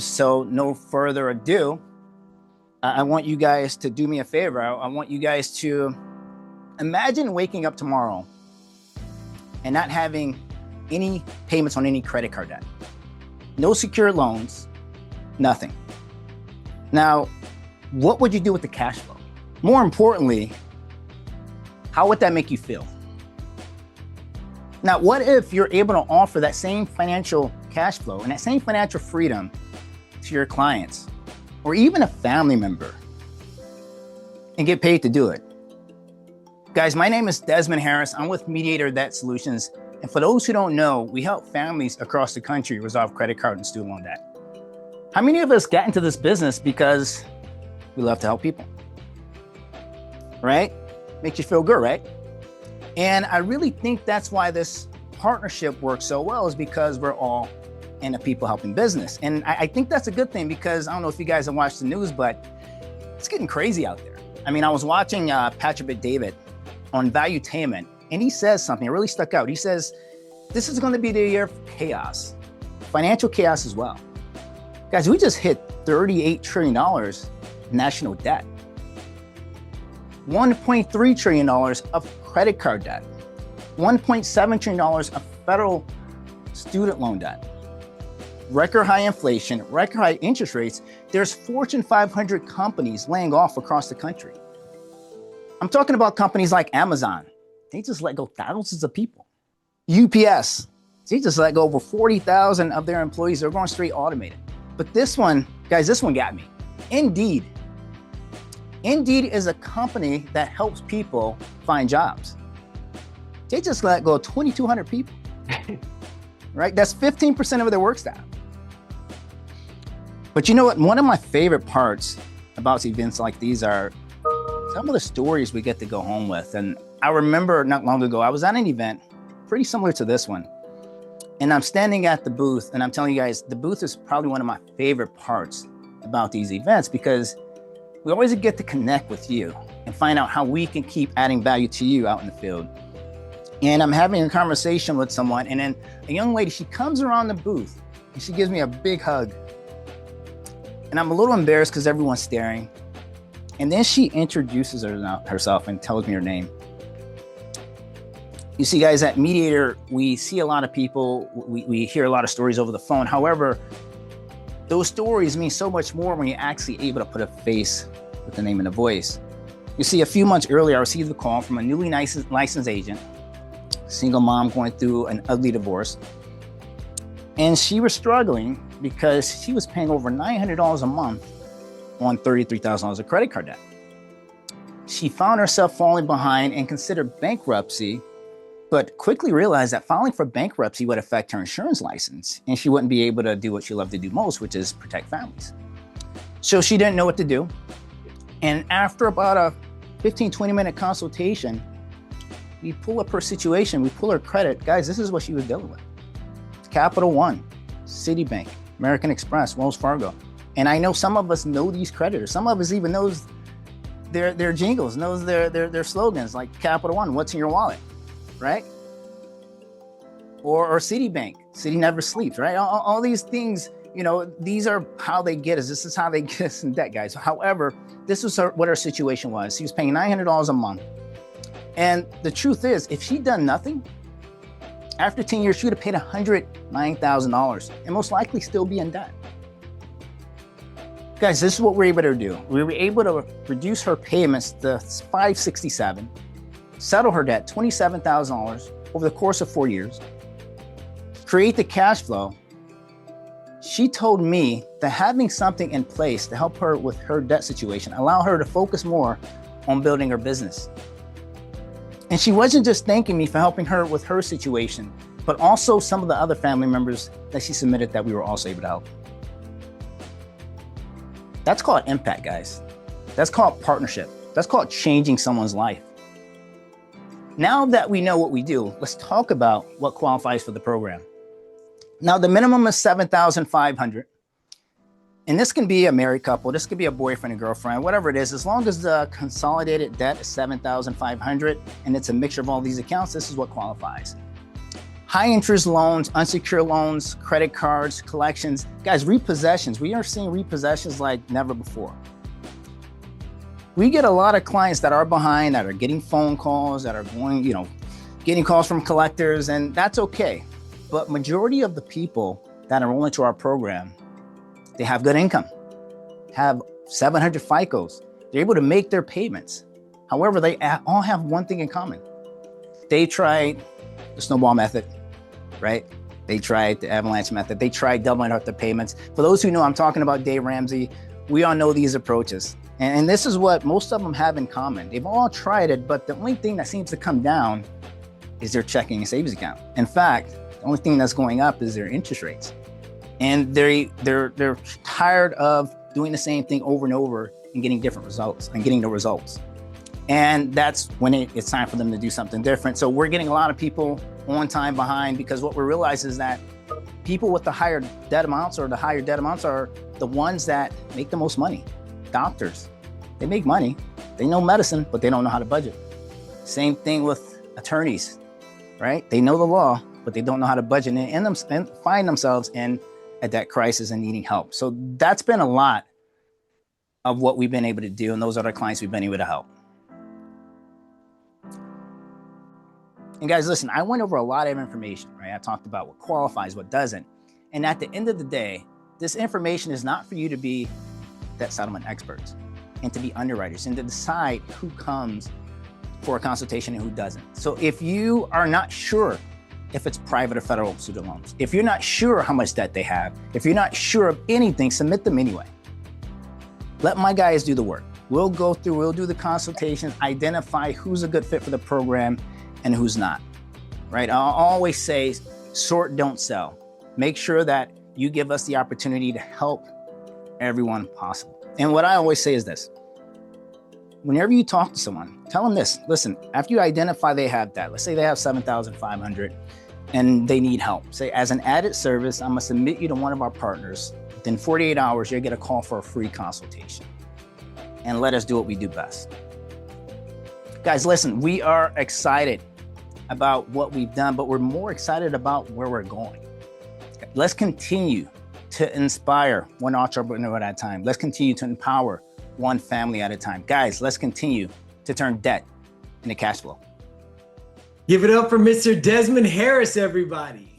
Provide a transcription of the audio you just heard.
So no further ado, I want you guys to do me a favor. I want you guys to imagine waking up tomorrow and not having any payments on any credit card debt. No secured loans, nothing. Now, what would you do with the cash flow? More importantly, how would that make you feel? Now, what if you're able to offer that same financial cash flow and that same financial freedom to your clients or even a family member and get paid to do it? Guys, my name is Dezmund Harris. I'm with Mediator Debt Solutions. And for those who don't know, we help families across the country resolve credit card and student loan debt. How many of us got into this business because we love to help people? Right? Makes you feel good, right? And I really think that's why this partnership works so well, is because we're all in a people helping business. And I think that's a good thing, because I don't know if you guys have watched the news, but it's getting crazy out there. I mean, I was watching Patrick Bet-David on Valuetainment, and he says something that really stuck out. He says, this is going to be the year of chaos, financial chaos as well. Guys, we just hit $38 trillion national debt, $1.3 trillion of credit card debt, $1.7 trillion of federal student loan debt, record high inflation, record high interest rates. There's Fortune 500 companies laying off across the country. I'm talking about companies like Amazon. They just let go thousands of people. UPS, they just let go over 40,000 of their employees. They're going straight automated. But this one, guys, this one got me. Indeed. Indeed is a company that helps people find jobs. They just let go of 2,200 people, right? That's 15% of their work staff. But you know what? One of my favorite parts about events like these are some of the stories we get to go home with. And I remember not long ago, I was at an event pretty similar to this one. And I'm standing at the booth, and I'm telling you guys, the booth is probably one of my favorite parts about these events, because we always get to connect with you and find out how we can keep adding value to you out in the field. And I'm having a conversation with someone, and then a young lady, she comes around the booth and she gives me a big hug. And I'm a little embarrassed because everyone's staring. And then she introduces herself and tells me her name. You see, guys, at Mediator, we see a lot of people, we hear a lot of stories over the phone. However, those stories mean so much more when you're actually able to put a face with the name and a voice. You see, a few months earlier, I received a call from a newly licensed agent, single mom going through an ugly divorce. And she was struggling because she was paying over $900 a month on $33,000 of credit card debt. She found herself falling behind and considered bankruptcy, but quickly realized that filing for bankruptcy would affect her insurance license, and she wouldn't be able to do what she loved to do most, which is protect families. So she didn't know what to do. And after about a 15-20 minute consultation, we pull up her situation, we pull her credit. Guys, this is what she was dealing with. Capital One, Citibank, American Express, Wells Fargo. And I know some of us know these creditors. Some of us even knows their jingles, knows their slogans, like Capital One, what's in your wallet, right? Or Citibank, Citi never sleeps, right? All these things, you know, these are how they get us. This is how they get us in debt, guys. However, this was what her situation was. She was paying $900 a month. And the truth is, if she'd done nothing, after 10 years, she would have paid $109,000 and most likely still be in debt. Guys, this is what we're able to do. We were able to reduce her payments to $567, settle her debt, $27,000 over the course of 4 years, create the cash flow. She told me that having something in place to help her with her debt situation, allow her to focus more on building her business. And she wasn't just thanking me for helping her with her situation, but also some of the other family members that she submitted that we were also able to help. That's called impact, guys. That's called partnership. That's called changing someone's life. Now that we know what we do, let's talk about what qualifies for the program. Now, the minimum is $7,500. And this can be a married couple, this could be a boyfriend and girlfriend, whatever it is, as long as the consolidated debt is $7,500 and it's a mixture of all these accounts, this is what qualifies. High interest loans, unsecured loans, credit cards, collections. Guys, repossessions. We are seeing repossessions like never before. We get a lot of clients that are behind, that are getting phone calls, that are going, getting calls from collectors, and that's okay. But majority of the people that enroll into our program, they have good income, have 700 FICOs. They're able to make their payments. However, they all have one thing in common. They tried the snowball method, right? They tried the avalanche method. They tried doubling up their payments. For those who know, I'm talking about Dave Ramsey. We all know these approaches. And this is what most of them have in common. They've all tried it, but the only thing that seems to come down is their checking and savings account. In fact, the only thing that's going up is their interest rates. And they're tired of doing the same thing over and over and getting different results and getting the results. And that's when it's time for them to do something different. So we're getting a lot of people on time behind, because what we realize is that people with the higher debt amounts are the ones that make the most money. Doctors, they make money, they know medicine, but they don't know how to budget. Same thing with attorneys, right? They know the law, but they don't know how to budget and find themselves in a debt crisis and needing help. So that's been a lot of what we've been able to do, and those are the clients we've been able to help. And guys, listen, I went over a lot of information, right? I talked about what qualifies, what doesn't. And at the end of the day, this information is not for you to be debt settlement experts and to be underwriters and to decide who comes for a consultation and who doesn't. So if you are not sure if it's private or federal student loans, if you're not sure how much debt they have, if you're not sure of anything, submit them anyway. Let my guys do the work. We'll go through, we'll do the consultations, identify who's a good fit for the program and who's not, right? I'll always say, sort, don't sell. Make sure that you give us the opportunity to help everyone possible. And what I always say is this: whenever you talk to someone, tell them this: listen, after you identify they have that, let's say they have 7,500 and they need help. Say, as an added service, I'm gonna submit you to one of our partners. Within 48 hours, you'll get a call for a free consultation. And let us do what we do best. Guys, listen, we are excited about what we've done, but we're more excited about where we're going. Let's continue to inspire one entrepreneur at a time. Let's continue to empower one family at a time. Guys, let's continue to turn debt into cash flow. Give it up for Mr. Dezmund Harris, everybody.